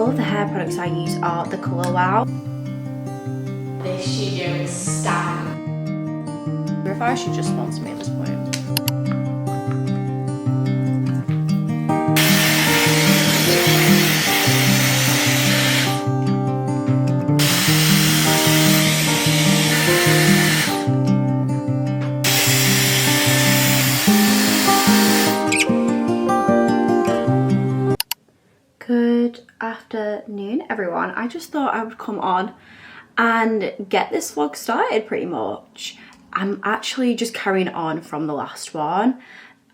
all of the hair products I use are the Colour Wow. This studio is stunning. If I should just sponsor me at this point. Good afternoon, everyone. I just thought I would come on and get this vlog started pretty much. I'm actually just carrying on from the last one.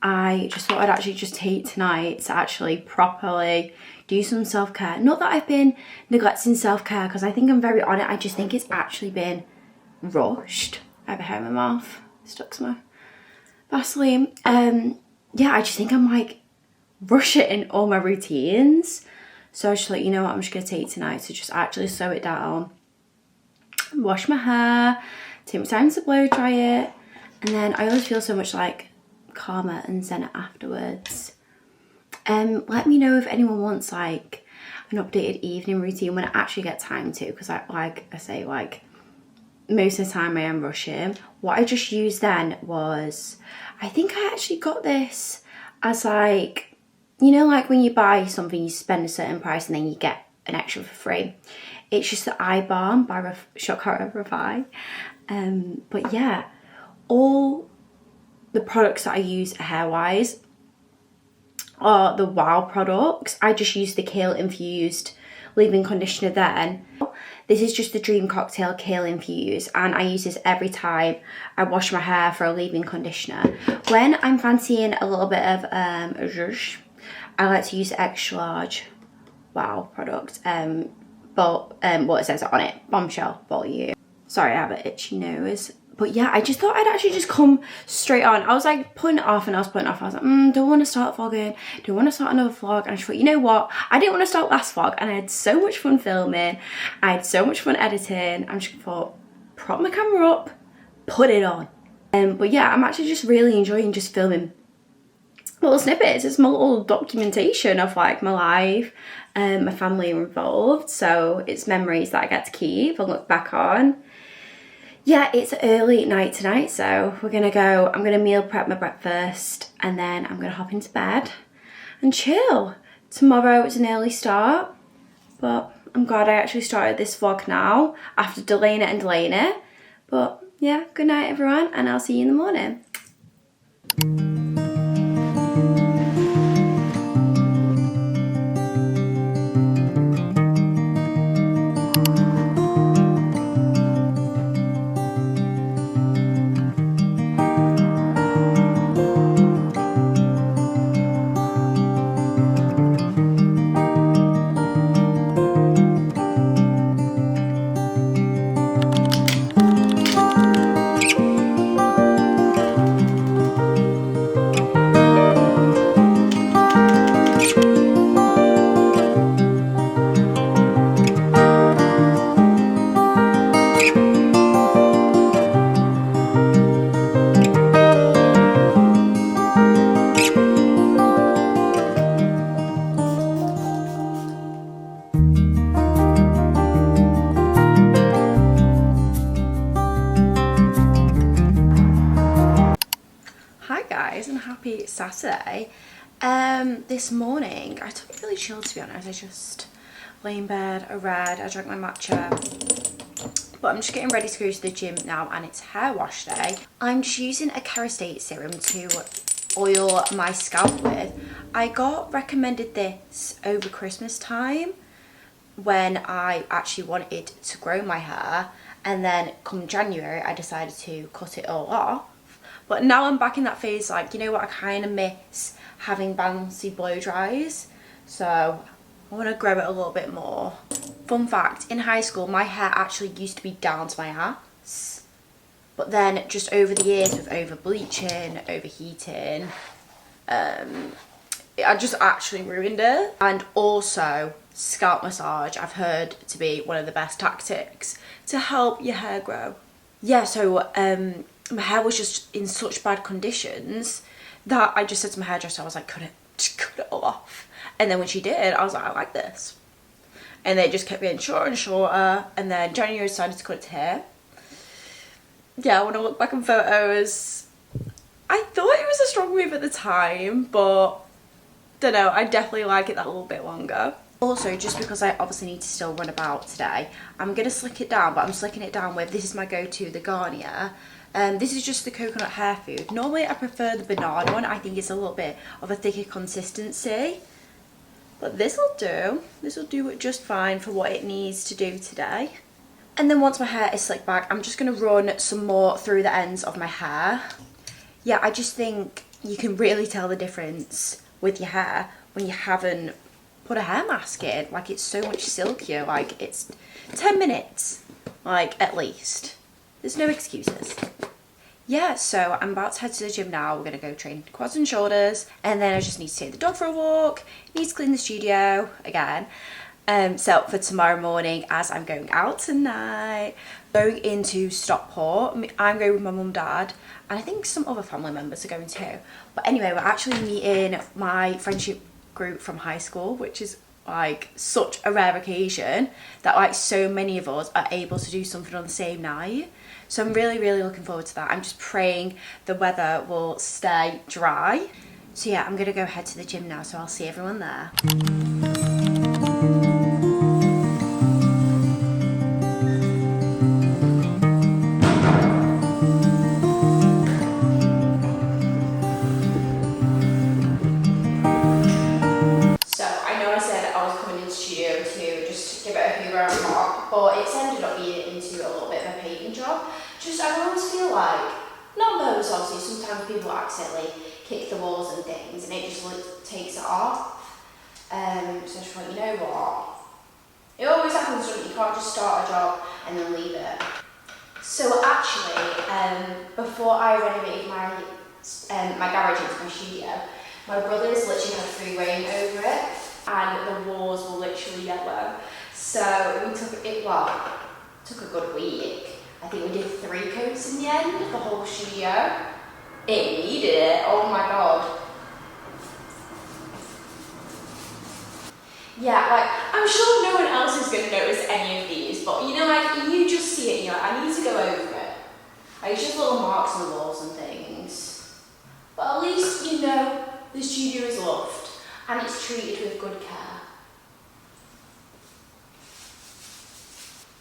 I just thought I'd actually just take tonight to actually properly do some self-care. Not that I've been neglecting self-care, because I think I'm very on it. I just think it's actually been rushed. I have a hair in my mouth, stuck to my Vaseline. Yeah, I just think I'm like rushing all my routines. So I was just like, you know what, I'm just gonna take tonight to just actually sew it down, wash my hair, take my time to blow dry it, and then I always feel so much like calmer and zen afterwards. Let me know if anyone wants like an updated evening routine when I actually get time to, because like I say, like most of the time I am rushing. What I just used then was, I think I actually got this as like, you know, like when you buy something, you spend a certain price and then you get an extra for free. It's just the eye balm by Shokara Refi. But yeah, all the products that I use hair wise are the Wow products. I just use the kale infused leave-in conditioner then. This is just the Dream Cocktail Kale Infused, and I use this every time I wash my hair for a leave-in conditioner. When I'm fancying a little bit of zhuzh, I like to use the extra large Wow product, but what it says on it, Bombshell Volume. Sorry, I have an itchy nose. But yeah, I just thought I'd actually just come straight on. I was like putting it off and I was putting it off. I was like, don't want to start vlogging, don't want to start another vlog. And I just thought, you know what? I didn't want to start last vlog and I had so much fun filming. I had so much fun editing. I just thought, prop my camera up, put it on. But yeah, I'm actually just really enjoying just filming little snippets. It's my little documentation of like my life, my family involved. So it's memories that I get to keep and look back on. Yeah, it's early night tonight, so we're gonna go, I'm gonna meal prep my breakfast and then I'm gonna hop into bed and chill. Tomorrow it's an early start, but I'm glad I actually started this vlog now after delaying it and delaying it. But yeah, good night everyone, and I'll see you in the morning. And happy Saturday. This morning I took it really chill, to be honest. I just lay in bed, I read, I drank my matcha, but I'm just getting ready to go to the gym now and it's hair wash day. I'm just using a Kerastase serum to oil my scalp with. I got recommended this over Christmas time when I actually wanted to grow my hair, and then come January I decided to cut it all off. But now I'm back in that phase, like, you know what, I kind of miss having bouncy blow dries. So I want to grow it a little bit more. Fun fact, in high school, my hair actually used to be down to my ass. But then just over the years with over bleaching, overheating, I just actually ruined it. And also scalp massage, I've heard to be one of the best tactics to help your hair grow. Yeah, so my hair was just in such bad conditions that I just said to my hairdresser, I was like, just cut it all off. And then when she did, I was like, I like this. and then it just kept getting shorter and shorter, and then January decided to cut its hair. Yeah, when I look back on photos, I thought it was a strong move at the time, but don't know, I definitely like it that little bit longer. Also, just because I obviously need to still run about today, I'm going to slick it down, but I'm slicking it down with, this is my go-to, the Garnier. This is just the coconut hair food. Normally I prefer the banana one, I think it's a little bit of a thicker consistency. But this will do. This will do it just fine for what it needs to do today. And then once my hair is slicked back, I'm just going to run some more through the ends of my hair. Yeah, I just think you can really tell the difference with your hair when you haven't put a hair mask in. Like, it's so much silkier. Like, it's 10 minutes, like, at least. There's no excuses. Yeah, so I'm about to head to the gym now. We're going to go train quads and shoulders, and then I just need to take the dog for a walk, need to clean the studio again. So for tomorrow morning, as I'm going out tonight, going into Stockport, I'm going with my mum, dad, and I think some other family members are going too. But anyway, we're actually meeting my friendship group from high school, which is like such a rare occasion that like so many of us are able to do something on the same night. So I'm really, really looking forward to that. I'm just praying the weather will stay dry. So yeah, I'm gonna go head to the gym now, so I'll see everyone there. So I know I said I was coming into the studio to just give it a hoover and mop, but it's ended up being into a little bit of a painting job. Just, I always feel like, not those obviously, sometimes people accidentally kick the walls and things and it just takes it off. So I just thought, you know what? It always happens, doesn't it? You can't just start a job and then leave it. So actually, before I renovated my garage into my studio, my brothers literally had free reign over it and the walls were literally yellow. So we took it, well, took a good week. I think we did 3 coats in the end, the whole studio. It needed it, oh my god. Yeah, like, I'm sure no one else is going to notice any of these, but you know, like, you just see it and you're like, I need to go over it. Like, it's just little marks on the walls and things. But at least, you know, the studio is loved and it's treated with good care.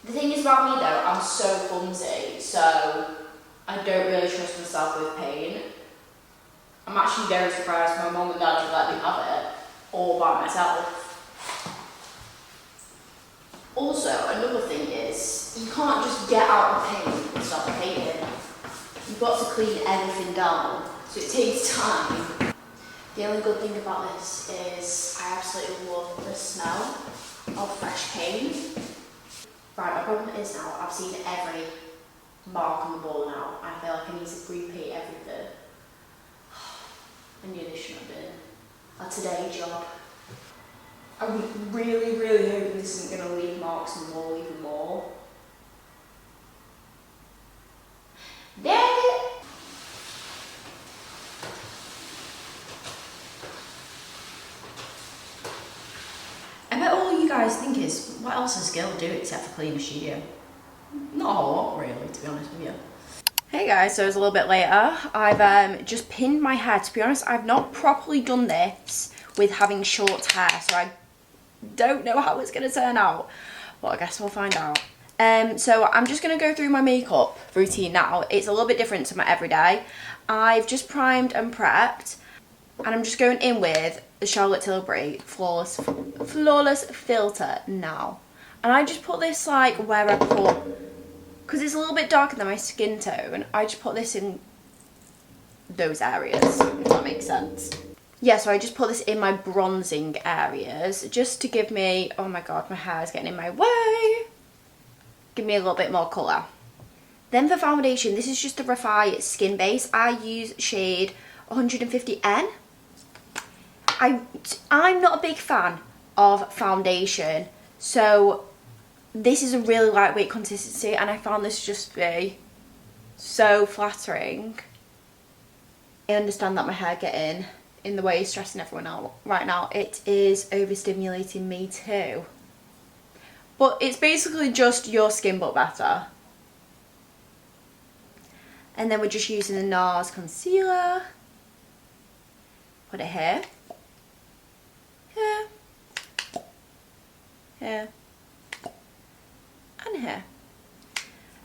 The thing is about me though, I'm so clumsy, so I don't really trust myself with paint. I'm actually very surprised my mum and dad have let me have it all by myself. Also, another thing is, you can't just get out of paint and start painting. You've got to clean everything down, so it takes time. The only good thing about this is I absolutely love the smell of fresh paint. Right, my problem is now I've seen every mark on the wall now. I feel like I need to repaint everything. I knew this shouldn't have been a today job. I'm really, really hoping this isn't going to leave marks on the wall even more. There it is. I bet all you guys think is, what else does Gil do except for clean the studio? Not a whole lot really, to be honest with you. Hey guys, so it's a little bit later. I've just pinned my hair. To be honest, I've not properly done this with having short hair, so I don't know how it's going to turn out, but I guess we'll find out. So I'm just going to go through my makeup routine now. It's a little bit different to my everyday. I've just primed and prepped, and I'm just going in with the Charlotte Tilbury Flawless Filter now. And I just put this like where I put, because it's a little bit darker than my skin tone, I just put this in those areas, if that makes sense. Yeah, so I just put this in my bronzing areas just to give me, oh my god, my hair is getting in my way. Give me a little bit more colour. Then for foundation, this is just the Refi Skin Base. I use shade 150N. I'm not a big fan of foundation, so this is a really lightweight consistency and I found this just to be so flattering. I understand that my hair getting in the way is stressing everyone out right now. It is overstimulating me too. But it's basically just your skin but better. And then we're just using the NARS concealer. Put it here. Here. Here. And here.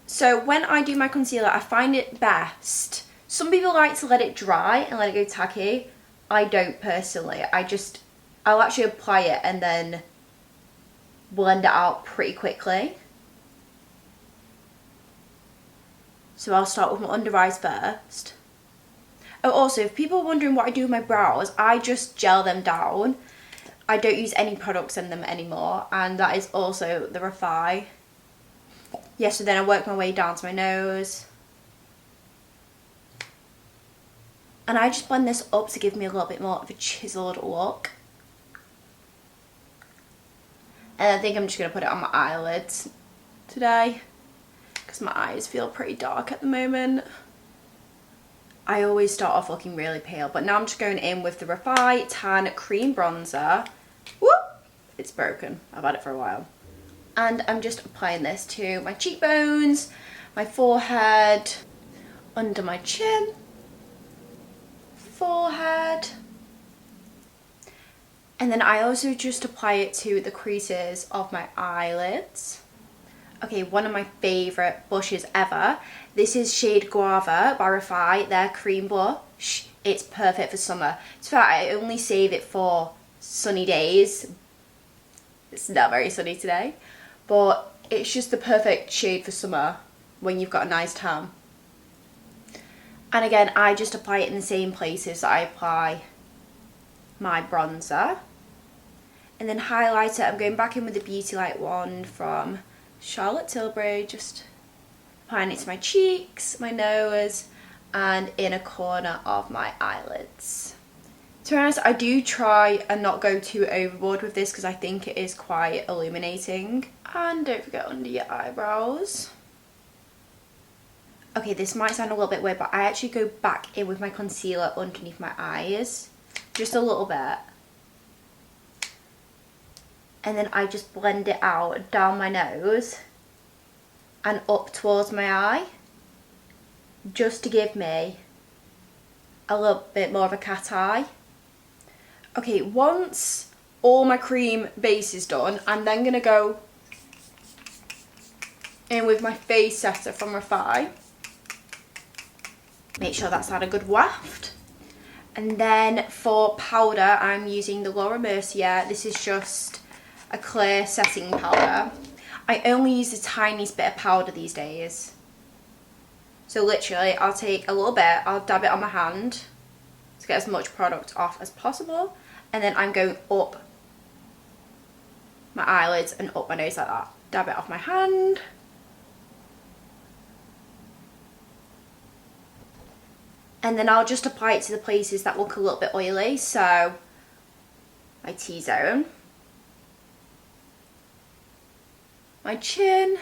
So when I do my concealer, I find it best. Some people like to let it dry and let it go tacky. I don't personally. I'll actually apply it and then blend it out pretty quickly. So I'll start with my under eyes first. Oh, also, if people are wondering what I do with my brows, I just gel them down. I don't use any products in them anymore, and that is also the Refi. Yeah, so then I work my way down to my nose. And I just blend this up to give me a little bit more of a chiseled look. And I think I'm just going to put it on my eyelids today, because my eyes feel pretty dark at the moment. I always start off looking really pale, but now I'm just going in with the Refi Tan Cream Bronzer. Whoop! It's broken. I've had it for a while. And I'm just applying this to my cheekbones, my forehead, under my chin, forehead. And then I also just apply it to the creases of my eyelids. Okay, one of my favourite blushes ever. This is shade Guava by Refi, their cream blush. It's perfect for summer. In fact, I only save it for sunny days. It's not very sunny today. But it's just the perfect shade for summer when you've got a nice tan. And again, I just apply it in the same places that I apply my bronzer. And then highlighter, I'm going back in with the Beauty Light wand from Charlotte Tilbury, just applying it to my cheeks, my nose, and inner corner of my eyelids. To be honest, I do try and not go too overboard with this because I think it is quite illuminating. And don't forget under your eyebrows. Okay, this might sound a little bit weird, but I actually go back in with my concealer underneath my eyes, just a little bit. And then I just blend it out down my nose and up towards my eye, just to give me a little bit more of a cat eye. Okay, once all my cream base is done, I'm then going to go in with my face setter from Refi. Make sure that's had a good waft. And then for powder, I'm using the Laura Mercier. This is just a clear setting powder. I only use the tiniest bit of powder these days. So literally, I'll take a little bit, I'll dab it on my hand to get as much product off as possible. And then I'm going up my eyelids and up my nose like that. Dab it off my hand. And then I'll just apply it to the places that look a little bit oily. So my T-zone, my chin,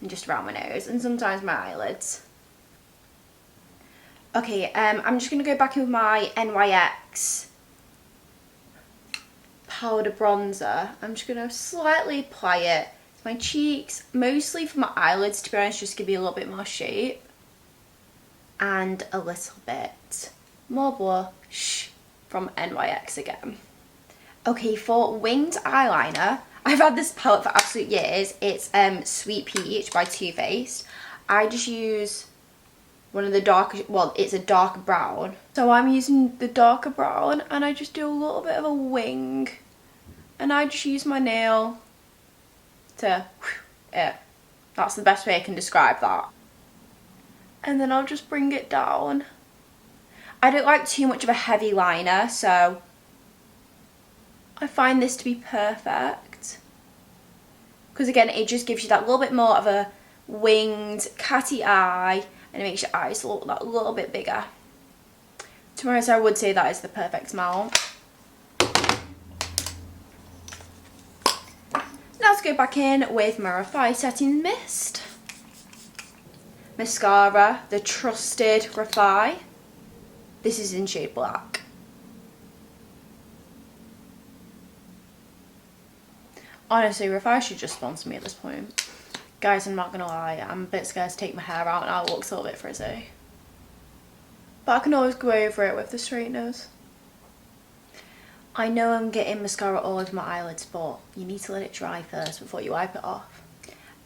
and just around my nose, and sometimes my eyelids. Okay, I'm just going to go back in with my NYX powder bronzer. I'm just going to slightly apply it to my cheeks, mostly for my eyelids, to be honest, just give you a little bit more shape. And a little bit more blush from NYX again. Okay, for winged eyeliner, I've had this palette for absolute years. It's Sweet Peach by Too Faced. I just use one of the darker, well, it's a dark brown. So I'm using the darker brown and I just do a little bit of a wing. And I just use my nail to, that's the best way I can describe that. And then I'll just bring it down. I don't like too much of a heavy liner, so I find this to be perfect. Because again, it just gives you that little bit more of a winged, catty eye, and it makes your eyes look that little bit bigger. To be honest, I would say that is the perfect amount. Now let's go back in with my Refi Setting Mist. Mascara, the trusted Refi. This is in shade Black. Honestly, Rafai should just sponsor me at this point. Guys, I'm not gonna lie, I'm a bit scared to take my hair out now, it looks a little bit frizzy. But I can always go over it with the straighteners. I know I'm getting mascara all over my eyelids, but you need to let it dry first before you wipe it off.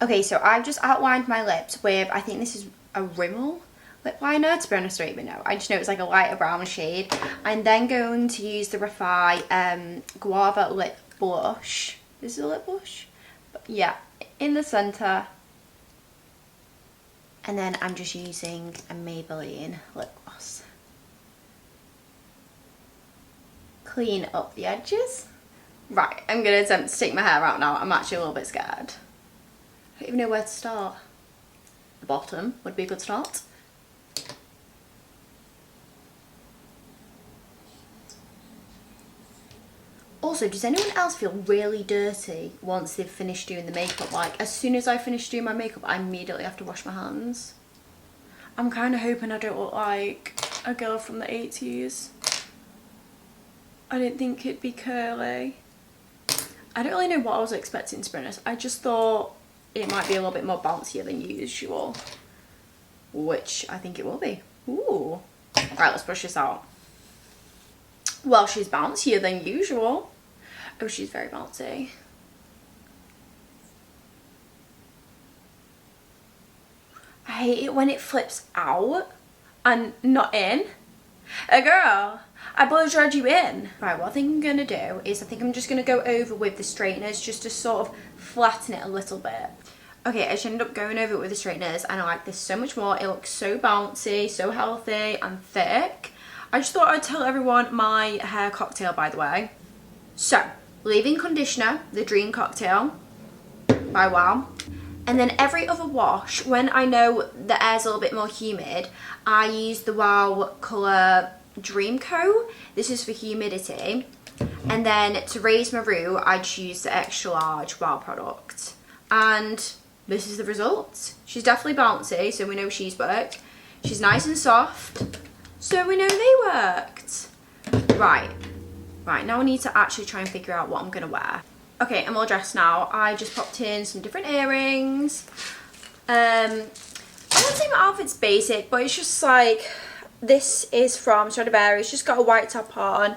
Okay, so I've just outlined my lips with, I think this is a Rimmel lip liner. To be honest, I don't even know. I just know it's like a lighter brown shade. I'm then going to use the Rafai Guava Lip Blush. This is a lip blush? But yeah, in the centre. And then I'm just using a Maybelline lip gloss. Clean up the edges. Right, I'm going to attempt to take my hair out now. I'm actually a little bit scared. I don't even know where to start. The bottom would be a good start. Also, does anyone else feel really dirty once they've finished doing the makeup? Like, as soon as I finish doing my makeup, I immediately have to wash my hands. I'm kind of hoping I don't look like a girl from the 80s. I didn't think it'd be curly. I don't really know what I was expecting, to be honest. I just thought it might be a little bit more bouncier than usual, which I think it will be. Ooh. Right, let's brush this out. Well, she's bouncier than usual. Oh, she's very bouncy. I hate it when it flips out and not in. Girl, I blow dried you in. Right, what I think I'm gonna do is I think I'm just gonna go over with the straighteners just to sort of flatten it a little bit. Okay, I just ended up going over it with the straighteners and I like this so much more. It looks so bouncy, so healthy and thick. I just thought I'd tell everyone my hair cocktail, by the way. So, leave-in conditioner, the Dream Cocktail by Wow. And then every other wash, when I know the air's a little bit more humid, I use the Wow Colour Dream Coat. This is for humidity. And then to raise my roux, I just use the extra large Wow product. And this is the result. She's definitely bouncy, so we know she's worked. She's nice and soft, so we know they worked. Right, now I need to actually try and figure out what I'm gonna wear. Okay, I'm all dressed now. I just popped in some different earrings. I wouldn't say my outfit's basic, but it's just like, this is from Stradivarius. It's just got a white top on,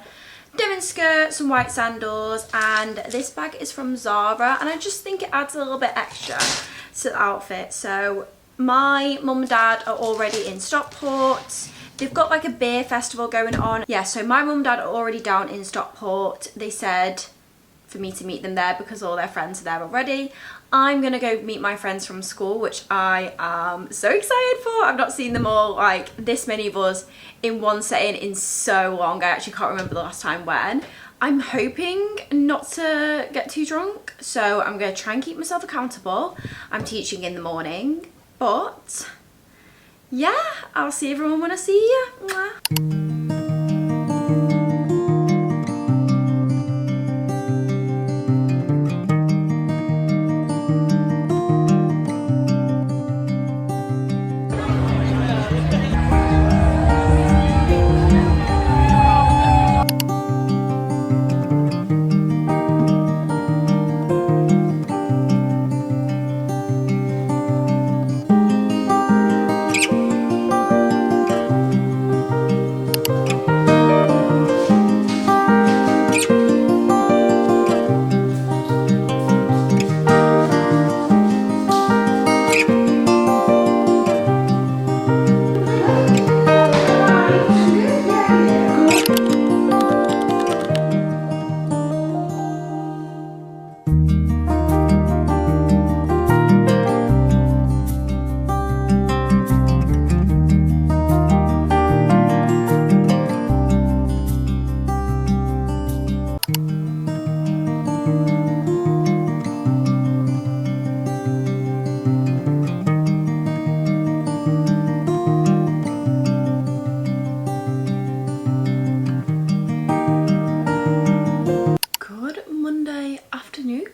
denim skirt, some white sandals, and this bag is from Zara, and I just think it adds a little bit extra to the outfit. So my mum and dad are already in Stockport. They've got like a beer festival going on. Yeah, so my mum and dad are already down in Stockport. They said for me to meet them there because all their friends are there already. I'm gonna go meet my friends from school, which I am so excited for. I've not seen them all, like this many of us in one setting in so long. I actually can't remember the last time when. I'm hoping not to get too drunk, so I'm gonna try and keep myself accountable. I'm teaching in the morning, but yeah, I'll see everyone when I see you. Mwah.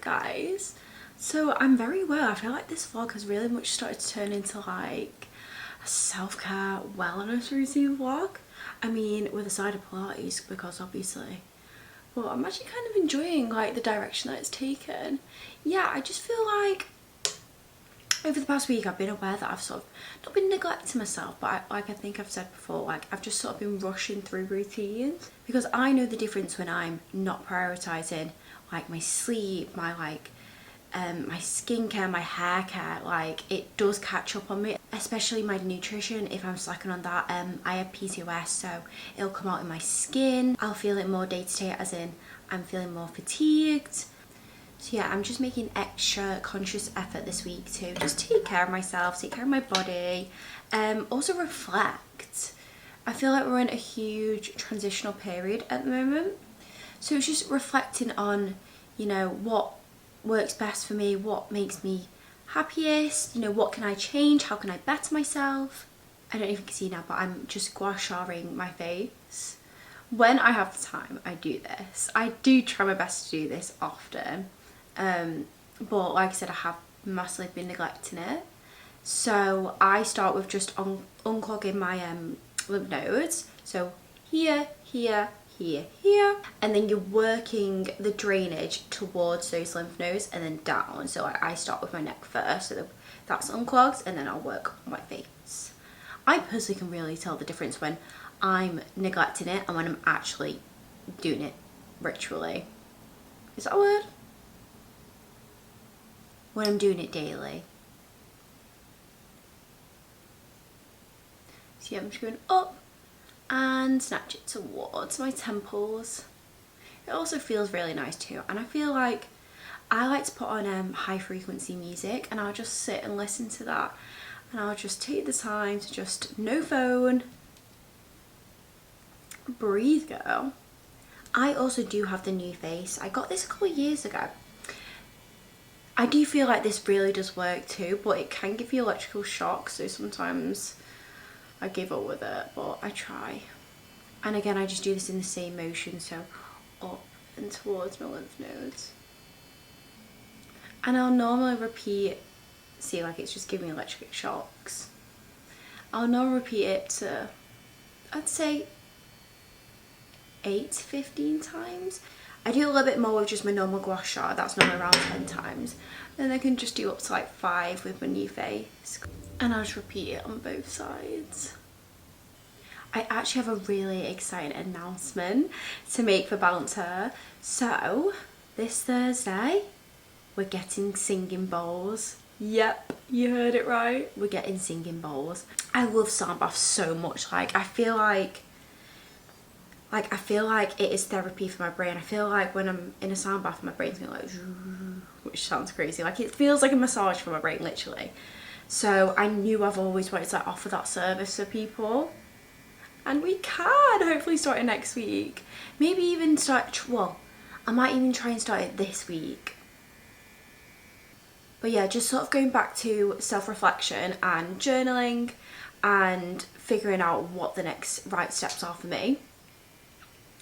Guys, so I'm very well. I feel like this vlog has really much started to turn into like a self-care wellness routine vlog. I mean, with a side of Pilates, because obviously But I'm actually kind of enjoying like the direction that it's taken. Yeah, I just feel like over the past week I've been aware that I've sort of not been neglecting myself, but I think I've said before, like I've just sort of been rushing through routines, because I know the difference when I'm not prioritising like my sleep, my my skincare, my hair care. Like it does catch up on me, especially my nutrition. If I'm slacking on that, I have PCOS, so it'll come out in my skin. I'll feel it more day to day, as in I'm feeling more fatigued. So yeah, I'm just making extra conscious effort this week to just take care of myself, take care of my body, also reflect. I feel like we're in a huge transitional period at the moment, so it's just reflecting on, you know, what works best for me, what makes me happiest, you know, what can I change, how can I better myself. I don't know if you can see now, but I'm just gua sharing my face. When I have the time, I do this. I do try my best to do this often, but like I said, I have massively been neglecting it. So I start with just unclogging my lymph nodes. So here, here, here, here, and then you're working the drainage towards those lymph nodes and then down. So I start with my neck first, so that's unclogged, and then I'll work on my face. I personally can really tell the difference when I'm neglecting it and when I'm actually doing it ritually. Is that a word? When I'm doing it daily. So yeah, I'm just going up and snatch it towards my temples. It also feels really nice too, and I feel like I like to put on high frequency music, and I'll just sit and listen to that, and I'll just take the time to just no phone, breathe, girl. I also do have the new face. I got this a couple of years ago. I do feel like this really does work too, but it can give you electrical shock, so sometimes I give up with it, but I try. And again, I just do this in the same motion, so up and towards my lymph nodes. And I'll normally repeat, see, like it's just giving me electric shocks. I'll normally repeat it to, I'd say 8 to 15 times. I do a little bit more with just my normal gua sha, that's normally around 10 times. Then I can just do up to like 5 with my new face. And I'll just repeat it on both sides. I actually have a really exciting announcement to make for Bouncer. So, this Thursday, we're getting singing bowls. Yep, you heard it right. We're getting singing bowls. I love sound baths so much. Like I feel like it is therapy for my brain. I feel like when I'm in a sound bath, my brain's going like, which sounds crazy. Like it feels like a massage for my brain, literally. So I knew I've always wanted to offer that service for people. And we can, hopefully starting next week. Maybe even I might even try and start it this week. But yeah, just sort of going back to self-reflection and journaling and figuring out what the next right steps are for me.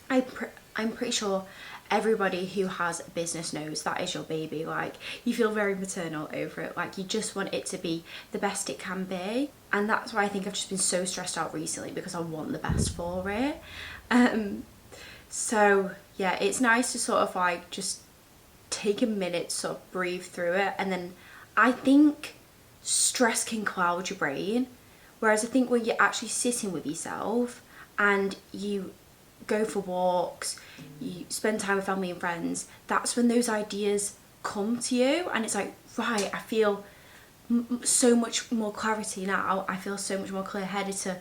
I'm pretty sure everybody who has a business knows that is your baby. Like you feel very maternal over it, like you just want it to be the best it can be, and that's why I think I've just been so stressed out recently, because I want the best for it. So yeah, it's nice to sort of like just take a minute to sort of breathe through it. And then I think stress can cloud your brain, whereas I think when you're actually sitting with yourself and you go for walks, you spend time with family and friends, that's when those ideas come to you, and it's like, right, I feel so much more clarity now. I feel so much more clear-headed to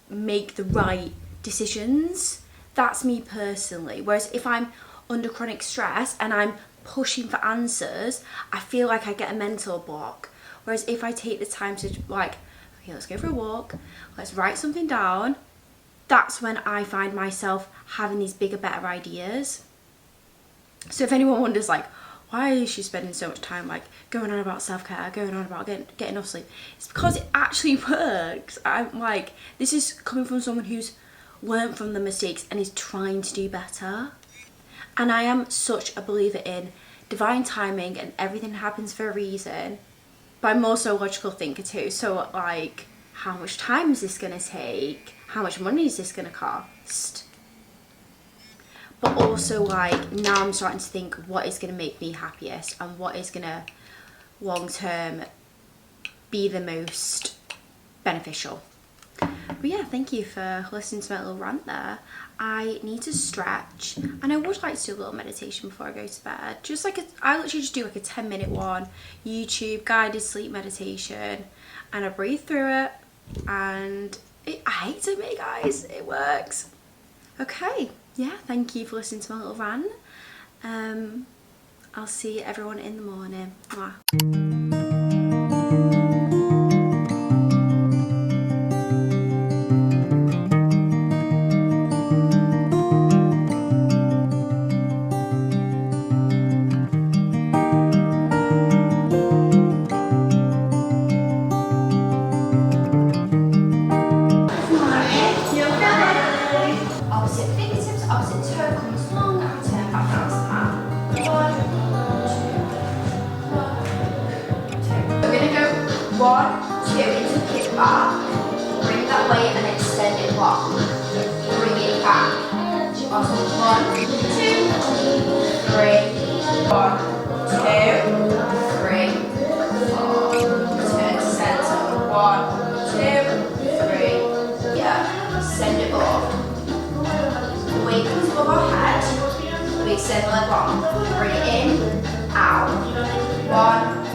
make the right decisions. That's me personally. Whereas if I'm under chronic stress and I'm pushing for answers, I feel like I get a mental block. Whereas if I take the time to like, okay, let's go for a walk, let's write something down, that's when I find myself having these bigger, better ideas. So if anyone wonders like, why is she spending so much time like going on about self-care, going on about getting enough sleep, it's because it actually works. I'm like, this is coming from someone who's learned from the mistakes and is trying to do better. And I am such a believer in divine timing and everything happens for a reason. But I'm also a logical thinker too, so like, how much time is this gonna take? How much money is this gonna cost? but also like now I'm starting to think what is going to make me happiest and what is going to long term be the most beneficial. But yeah, thank you for listening to my little rant there. I need to stretch and I would like to do a little meditation before I go to bed. Just like I literally just do like a 10-minute one, YouTube guided sleep meditation, and I breathe through it, and I hate to admit, guys, it works. Okay, yeah, thank you for listening to my little rant. I'll see everyone in the morning. Mwah. Opposite fingertips, opposite toe comes long and turn back out to that. 1, 2, 1, 2. We're going to go 1, 2 into kick back. Bring that weight and extend it long. Bring it back. Also 1, 2, 3. 1, 2, 3, 4. Turn to center. 1, 2, 3. Yeah. Send it up. Weight comes above our head, we extend the leg long, bring it in, out, 1,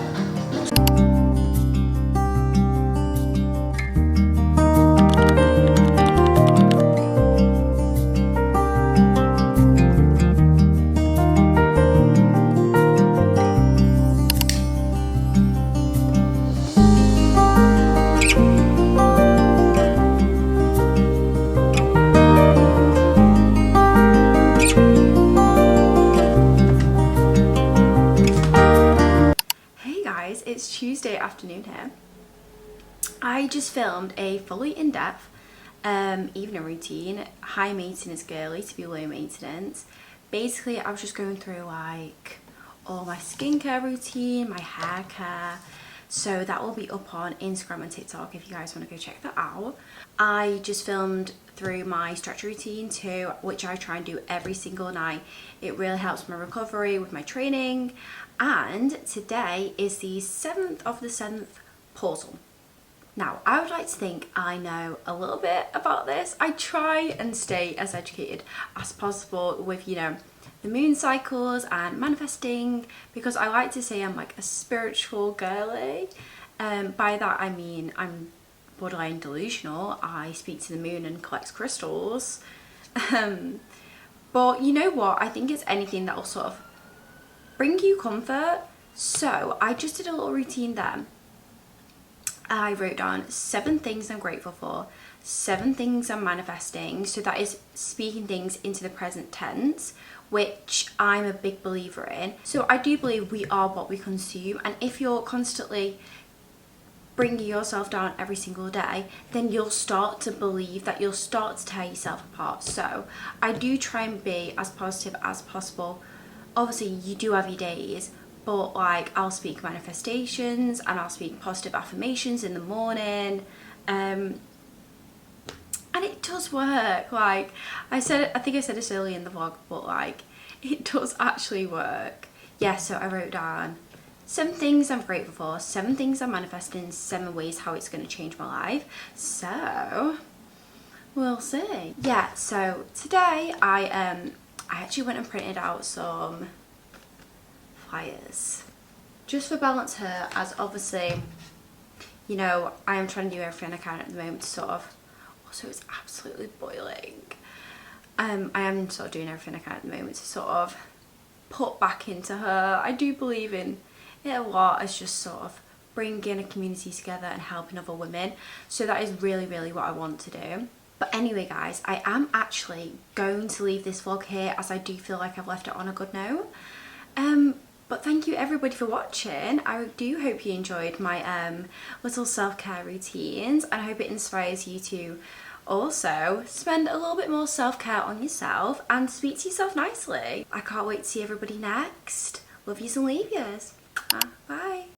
it's Tuesday afternoon here. I just filmed a fully in-depth evening routine, high maintenance girly to be low maintenance. Basically, I was just going through like all my skincare routine, my hair care. So that will be up on Instagram and TikTok if you guys want to go check that out. I just filmed through my stretch routine too, which I try and do every single night. It really helps my recovery with my training. And today is the 7th of the 7th portal. Now, I would like to think I know a little bit about this. I try and stay as educated as possible with, you know, the moon cycles and manifesting, because I like to say I'm like a spiritual girly. By that I mean I'm borderline delusional. I speak to the moon and collect crystals. But you know what? I think it's anything that will sort of bring you comfort. So I just did a little routine then. I wrote down 7 things I'm grateful for, 7 things I'm manifesting. So that is speaking things into the present tense, which I'm a big believer in. So I do believe we are what we consume, and if you're constantly bringing yourself down every single day, then you'll start to believe that, you'll start to tear yourself apart. So I do try and be as positive as possible. Obviously you do have your days, but like I'll speak manifestations and I'll speak positive affirmations in the morning, and it does work. Like I think I said this earlier in the vlog, but like it does actually work. Yeah, so I wrote down 7 things I'm grateful for, 7 things I'm manifesting, 7 ways how it's going to change my life. So we'll see. Yeah, so today I actually went and printed out some flyers just for Balance Her, as obviously, you know, I am trying to do everything I can at the moment to sort of, also it's absolutely boiling. I am sort of doing everything I can at the moment to sort of put back into her. I do believe in it a lot as just sort of bringing a community together and helping other women. So that is really, really what I want to do. But anyway guys, I am actually going to leave this vlog here, as I do feel like I've left it on a good note. But thank you everybody for watching. I do hope you enjoyed my little self-care routines, and I hope it inspires you to also spend a little bit more self-care on yourself and speak to yourself nicely. I can't wait to see everybody next. Love yous and leave yous. Bye.